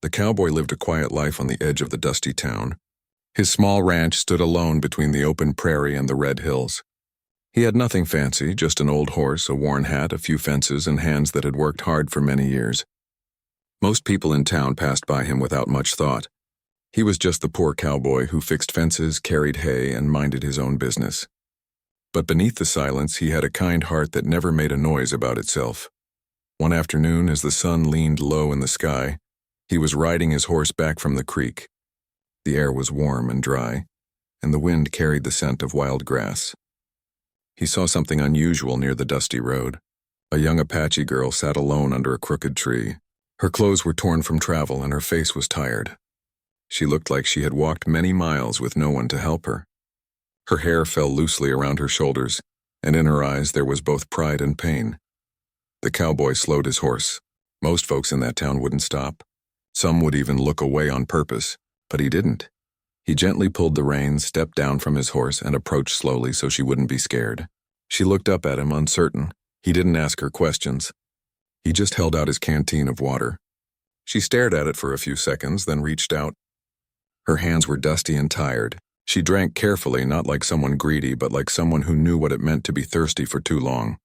The cowboy lived a quiet life on the edge of the dusty town. His small ranch stood alone between the open prairie and the red hills. He had nothing fancy, just an old horse, a worn hat, a few fences, and hands that had worked hard for many years. Most people in town passed by him without much thought. He was just the poor cowboy who fixed fences, carried hay, and minded his own business. But beneath the silence, he had a kind heart that never made a noise about itself. One afternoon, as the sun leaned low in the sky, he was riding his horse back from the creek. The air was warm and dry, and the wind carried the scent of wild grass. He saw something unusual near the dusty road. A young Apache girl sat alone under a crooked tree. Her clothes were torn from travel, and her face was tired. She looked like she had walked many miles with no one to help her. Her hair fell loosely around her shoulders, and in her eyes there was both pride and pain. The cowboy slowed his horse. Most folks in that town wouldn't stop. Some would even look away on purpose, but he didn't. He gently pulled the reins, stepped down from his horse, and approached slowly so she wouldn't be scared. She looked up at him, uncertain. He didn't ask her questions. He just held out his canteen of water. She stared at it for a few seconds, then reached out. Her hands were dusty and tired. She drank carefully, not like someone greedy, but like someone who knew what it meant to be thirsty for too long.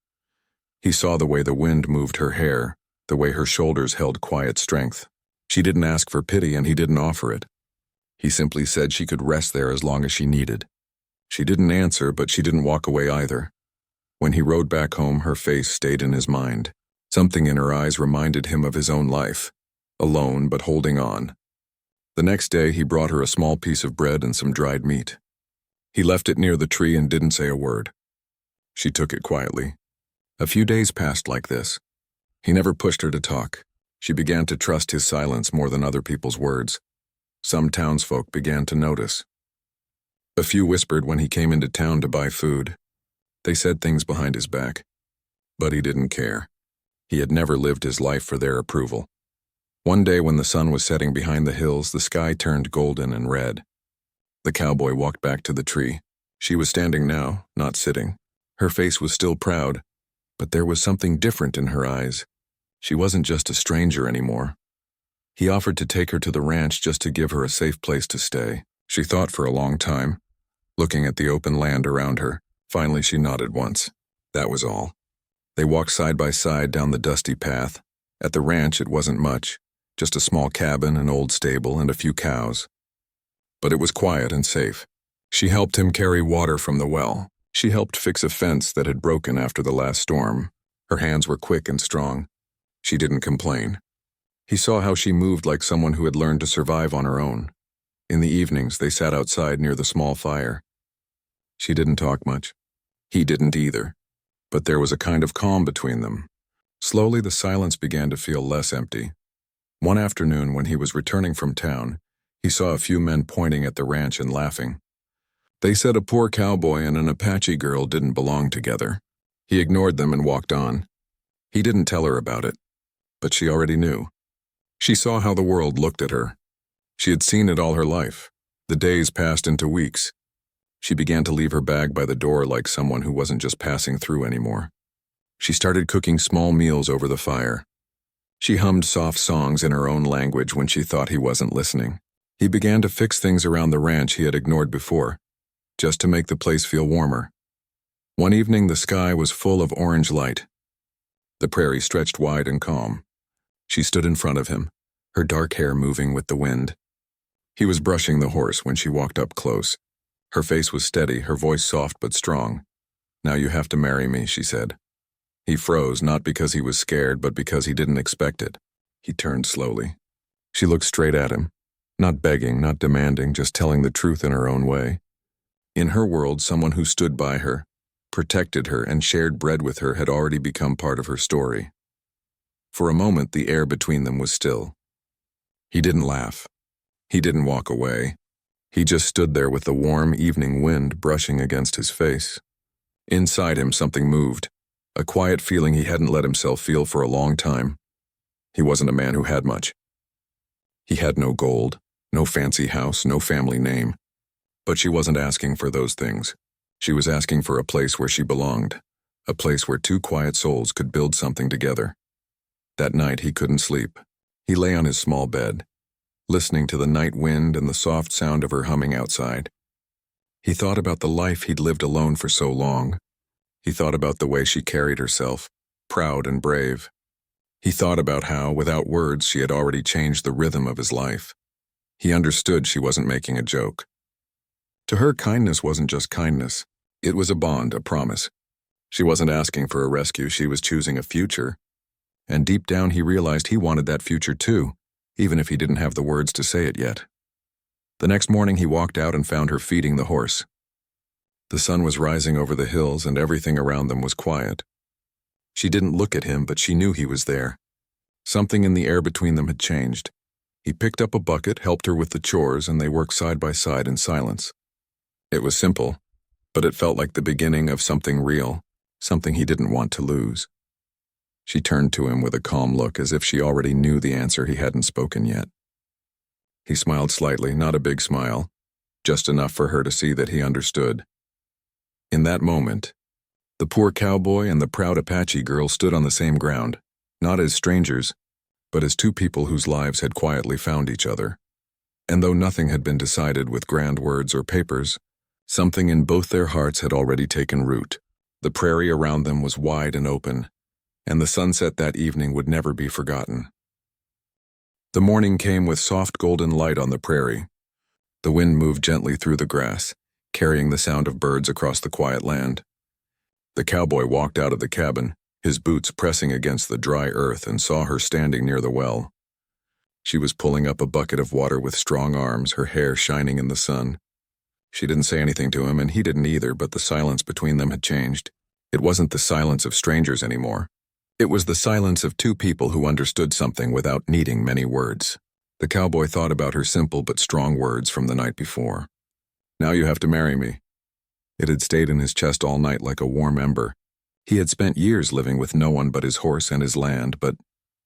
He saw the way the wind moved her hair, the way her shoulders held quiet strength. She didn't ask for pity, and he didn't offer it. He simply said she could rest there as long as she needed. She didn't answer, but she didn't walk away either. When he rode back home, her face stayed in his mind. Something in her eyes reminded him of his own life, alone but holding on. The next day, he brought her a small piece of bread and some dried meat. He left it near the tree and didn't say a word. She took it quietly. A few days passed like this. He never pushed her to talk. She began to trust his silence more than other people's words. Some townsfolk began to notice. A few whispered when he came into town to buy food. They said things behind his back. But he didn't care. He had never lived his life for their approval. One day when the sun was setting behind the hills, the sky turned golden and red. The cowboy walked back to the tree. She was standing now, not sitting. Her face was still proud, but there was something different in her eyes. She wasn't just a stranger anymore. He offered to take her to the ranch just to give her a safe place to stay. She thought for a long time, looking at the open land around her. Finally, she nodded once. That was all. They walked side by side down the dusty path. At the ranch, it wasn't much. Just a small cabin, an old stable, and a few cows. But it was quiet and safe. She helped him carry water from the well. She helped fix a fence that had broken after the last storm. Her hands were quick and strong. She didn't complain. He saw how she moved like someone who had learned to survive on her own. In the evenings, they sat outside near the small fire. She didn't talk much. He didn't either. But there was a kind of calm between them. Slowly, the silence began to feel less empty. One afternoon, when he was returning from town, he saw a few men pointing at the ranch and laughing. They said a poor cowboy and an Apache girl didn't belong together. He ignored them and walked on. He didn't tell her about it, but she already knew. She saw how the world looked at her. She had seen it all her life. The days passed into weeks. She began to leave her bag by the door like someone who wasn't just passing through anymore. She started cooking small meals over the fire. She hummed soft songs in her own language when she thought he wasn't listening. He began to fix things around the ranch he had ignored before, just to make the place feel warmer. One evening, the sky was full of orange light. The prairie stretched wide and calm. She stood in front of him, her dark hair moving with the wind. He was brushing the horse when she walked up close. Her face was steady, her voice soft but strong. "Now you have to marry me," she said. He froze, not because he was scared, but because he didn't expect it. He turned slowly. She looked straight at him, not begging, not demanding, just telling the truth in her own way. In her world, someone who stood by her, protected her, and shared bread with her had already become part of her story. For a moment, the air between them was still. He didn't laugh. He didn't walk away. He just stood there with the warm evening wind brushing against his face. Inside him, something moved. A quiet feeling he hadn't let himself feel for a long time. He wasn't a man who had much. He had no gold, no fancy house, no family name. But she wasn't asking for those things. She was asking for a place where she belonged, a place where two quiet souls could build something together. That night he couldn't sleep. He lay on his small bed. listening to the night wind and the soft sound of her humming outside. He thought about the life he'd lived alone for so long. He thought about the way she carried herself, proud and brave. He thought about how, without words, she had already changed the rhythm of his life. He understood she wasn't making a joke. To her, kindness wasn't just kindness. It was a bond, a promise. She wasn't asking for a rescue, she was choosing a future. And deep down he realized he wanted that future too, even if he didn't have the words to say it yet. The next morning he walked out and found her feeding the horse. The sun was rising over the hills and everything around them was quiet. She didn't look at him, but she knew he was there. Something in the air between them had changed. He picked up a bucket, helped her with the chores, and they worked side by side in silence. It was simple, but it felt like the beginning of something real, something he didn't want to lose. She turned to him with a calm look, as if she already knew the answer he hadn't spoken yet. He smiled slightly, not a big smile, just enough for her to see that he understood. In that moment, the poor cowboy and the proud Apache girl stood on the same ground, not as strangers, but as two people whose lives had quietly found each other. And though nothing had been decided with grand words or papers, something in both their hearts had already taken root. The prairie around them was wide and open, and the sunset that evening would never be forgotten. The morning came with soft golden light on the prairie. The wind moved gently through the grass, carrying the sound of birds across the quiet land. The cowboy walked out of the cabin, his boots pressing against the dry earth, and saw her standing near the well. She was pulling up a bucket of water with strong arms, her hair shining in the sun. She didn't say anything to him, and he didn't either, but the silence between them had changed. It wasn't the silence of strangers anymore. It was the silence of two people who understood something without needing many words. The cowboy thought about her simple but strong words from the night before. "Now you have to marry me." It had stayed in his chest all night like a warm ember. He had spent years living with no one but his horse and his land, but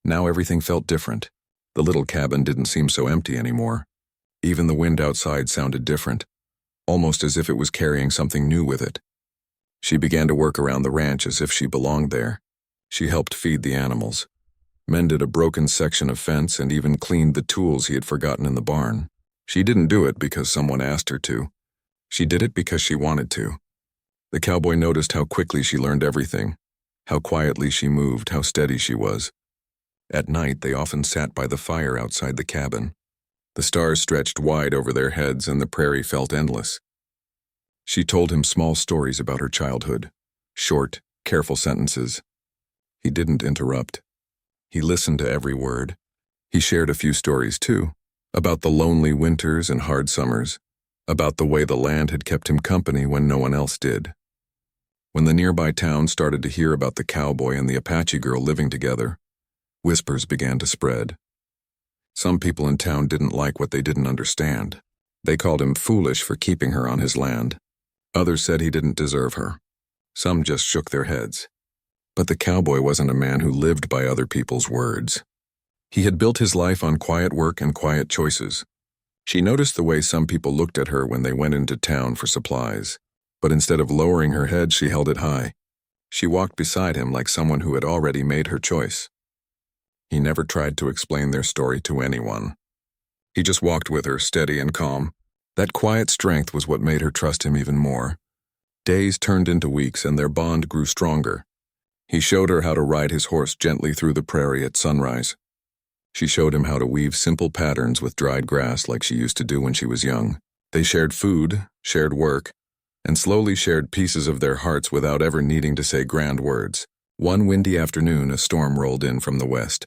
now everything felt different. The little cabin didn't seem so empty anymore. Even the wind outside sounded different, almost as if it was carrying something new with it. She began to work around the ranch as if she belonged there. She helped feed the animals, mended a broken section of fence, and even cleaned the tools he had forgotten in the barn. She didn't do it because someone asked her to. She did it because she wanted to. The cowboy noticed how quickly she learned everything, how quietly she moved, how steady she was. At night, they often sat by the fire outside the cabin. The stars stretched wide over their heads and the prairie felt endless. She told him small stories about her childhood, short, careful sentences. He didn't interrupt. He listened to every word. He shared a few stories, too, about the lonely winters and hard summers, about the way the land had kept him company when no one else did. When the nearby town started to hear about the cowboy and the Apache girl living together, whispers began to spread. Some people in town didn't like what they didn't understand. They called him foolish for keeping her on his land. Others said he didn't deserve her. Some just shook their heads. But the cowboy wasn't a man who lived by other people's words. He had built his life on quiet work and quiet choices. She noticed the way some people looked at her when they went into town for supplies, but instead of lowering her head, she held it high. She walked beside him like someone who had already made her choice. He never tried to explain their story to anyone. He just walked with her, steady and calm. That quiet strength was what made her trust him even more. Days turned into weeks, and their bond grew stronger. He showed her how to ride his horse gently through the prairie at sunrise. She showed him how to weave simple patterns with dried grass like she used to do when she was young. They shared food, shared work, and slowly shared pieces of their hearts without ever needing to say grand words. One windy afternoon, a storm rolled in from the west.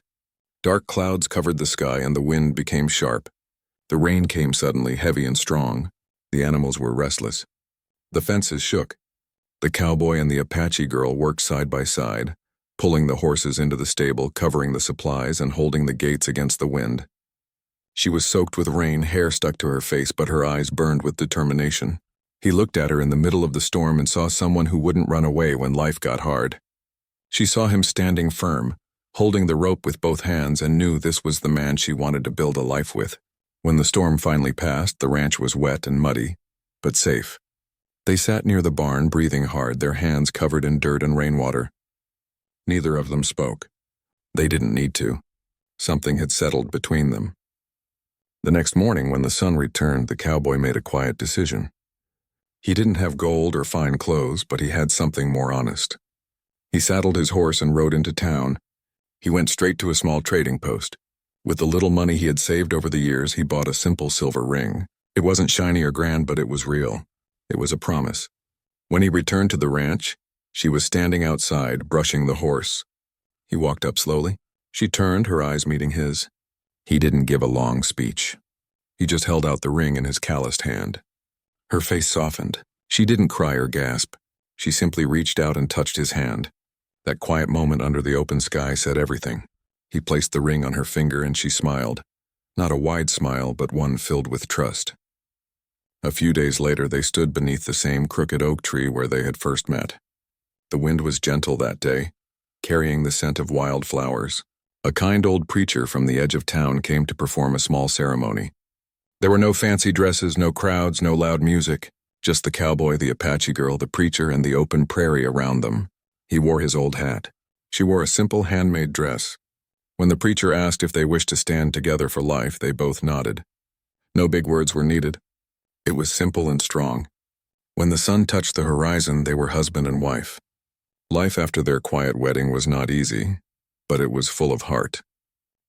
Dark clouds covered the sky and the wind became sharp. The rain came suddenly, heavy and strong. The animals were restless. The fences shook. The cowboy and the Apache girl worked side by side, pulling the horses into the stable, covering the supplies, and holding the gates against the wind. She was soaked with rain, hair stuck to her face, but her eyes burned with determination. He looked at her in the middle of the storm and saw someone who wouldn't run away when life got hard. She saw him standing firm, holding the rope with both hands, and knew this was the man she wanted to build a life with. When the storm finally passed, the ranch was wet and muddy, but safe. They sat near the barn, breathing hard, their hands covered in dirt and rainwater. Neither of them spoke. They didn't need to. Something had settled between them. The next morning, when the sun returned, the cowboy made a quiet decision. He didn't have gold or fine clothes, but he had something more honest. He saddled his horse and rode into town. He went straight to a small trading post. With the little money he had saved over the years, he bought a simple silver ring. It wasn't shiny or grand, but it was real. It was a promise. When he returned to the ranch, she was standing outside, brushing the horse. He walked up slowly. She turned, her eyes meeting his. He didn't give a long speech. He just held out the ring in his calloused hand. Her face softened. She didn't cry or gasp. She simply reached out and touched his hand. That quiet moment under the open sky said everything. He placed the ring on her finger and she smiled. Not a wide smile, but one filled with trust. A few days later, they stood beneath the same crooked oak tree where they had first met. The wind was gentle that day, carrying the scent of wild flowers. A kind old preacher from the edge of town came to perform a small ceremony. There were no fancy dresses, no crowds, no loud music, just the cowboy, the Apache girl, the preacher, and the open prairie around them. He wore his old hat. She wore a simple handmade dress. When the preacher asked if they wished to stand together for life, they both nodded. No big words were needed. It was simple and strong. When the sun touched the horizon, they were husband and wife. Life after their quiet wedding was not easy, but it was full of heart.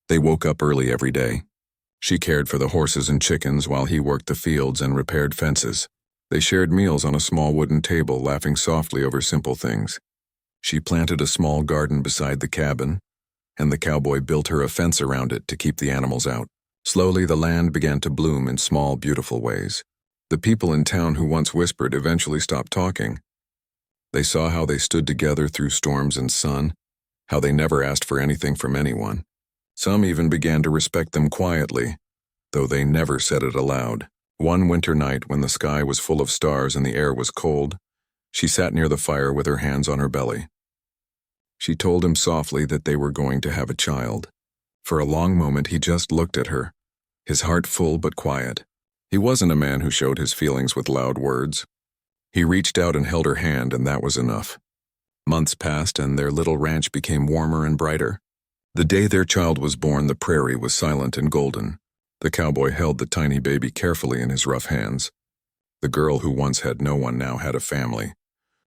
They woke up early every day. She cared for the horses and chickens while he worked the fields and repaired fences. They shared meals on a small wooden table, laughing softly over simple things. She planted a small garden beside the cabin, and the cowboy built her a fence around it to keep the animals out. Slowly, the land began to bloom in small, beautiful ways. The people in town who once whispered eventually stopped talking. They saw how they stood together through storms and sun, how they never asked for anything from anyone. Some even began to respect them quietly, though they never said it aloud. One winter night, when the sky was full of stars and the air was cold, she sat near the fire with her hands on her belly. She told him softly that they were going to have a child. For a long moment, he just looked at her, his heart full but quiet. He wasn't a man who showed his feelings with loud words. He reached out and held her hand, and that was enough. Months passed, and their little ranch became warmer and brighter. The day their child was born, the prairie was silent and golden. The cowboy held the tiny baby carefully in his rough hands. The girl who once had no one now had a family.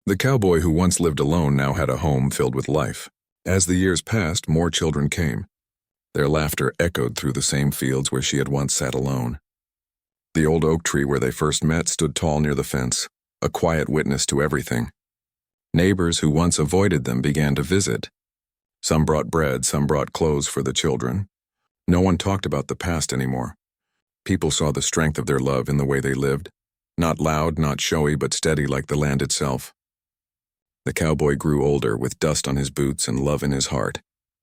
The cowboy who once lived alone now had a home filled with life. As the years passed, more children came. Their laughter echoed through the same fields where she had once sat alone. The old oak tree where they first met stood tall near the fence, a quiet witness to everything. Neighbors who once avoided them began to visit. Some brought bread, some brought clothes for the children. No one talked about the past anymore. People saw the strength of their love in the way they lived, not loud, not showy, but steady like the land itself. The cowboy grew older, with dust on his boots and love in his heart.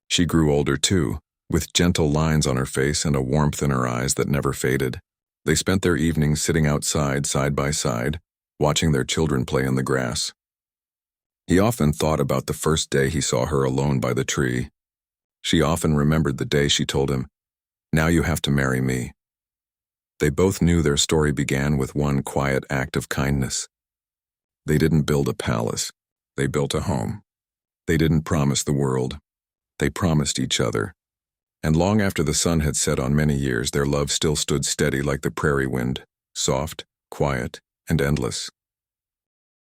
She grew older too, with gentle lines on her face and a warmth in her eyes that never faded. They spent their evenings sitting outside, side by side, watching their children play in the grass. He often thought about the first day he saw her alone by the tree. She often remembered the day she told him, "Now you have to marry me." They both knew their story began with one quiet act of kindness. They didn't build a palace. They built a home. They didn't promise the world. They promised each other. And long after the sun had set on many years, their love still stood steady like the prairie wind, soft, quiet, and endless.